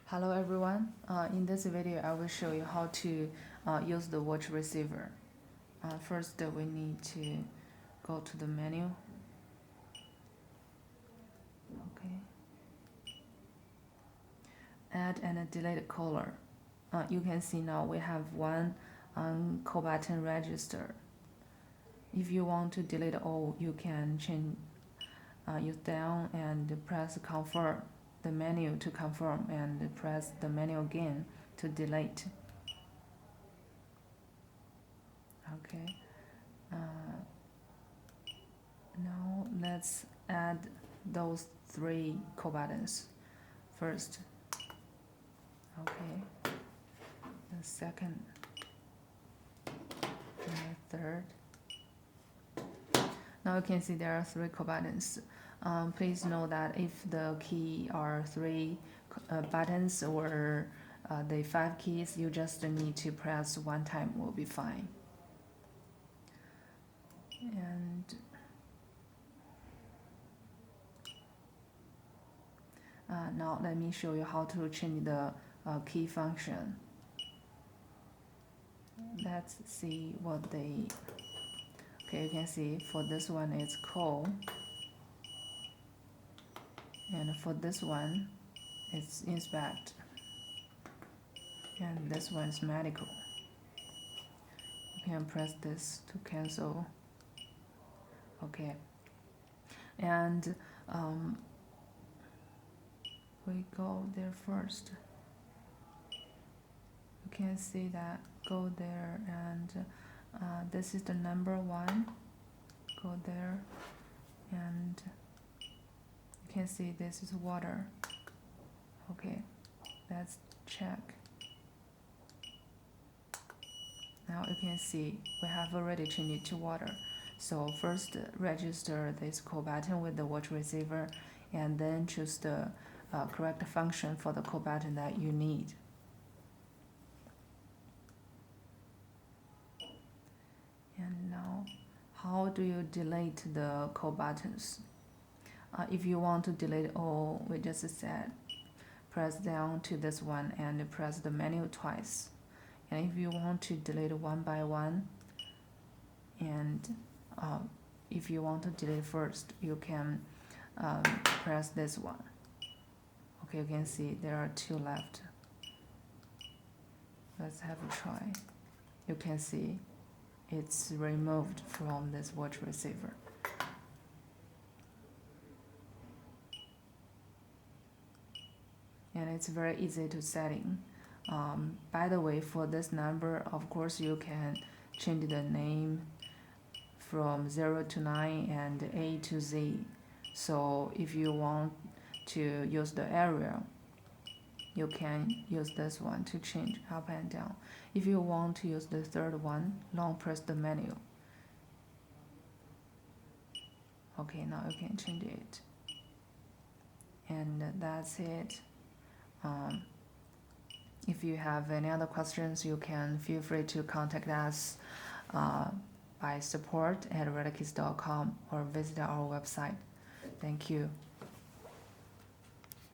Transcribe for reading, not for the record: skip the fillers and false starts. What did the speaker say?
Hello everyone, in this video I will show you how to use the watch receiver. First we need to go to the menu. Okay. Add and delete color. You can see now we have one call button register. If you want to delete all, you can use down and press confirm the menu to confirm and press the menu again to delete. Okay. Now let's add those three call buttons. First, okay, the second, and the third. Now you can see there are three call buttons. Please know that if the key are three buttons or the 5 keys, you just need to press one time will be fine. And now let me show you how to change the key function. Let's see what they. Okay, you can see for this one it's call, and for this one it's inspect, and this one is medical. You can press this to cancel. Okay, and we go there first. You can see that go there, and this is the number 1. Go there, and you can see this is water. Okay, let's check. Now you can see we have already changed it to water. So first register this call button with the watch receiver, and then choose the correct function for the call button that you need. And now, how do you delete the call buttons? If you want to delete all, we just said press down to this one and press the menu twice. And if you want to delete one by one, and if you want to delete first, you can press this one. Okay, you can see there are 2 left. Let's have a try. You can see it's removed from this watch receiver. And it's very easy to setting. By the way, for this number, of course, you can change the name from 0 to 9 and A to Z. So if you want to use the area, you can use this one to change up and down. If you want to use the third one, long press the menu. Okay, now you can change it. And that's it. If you have any other questions, you can feel free to contact us by support@retekess.com or visit our website. Thank you.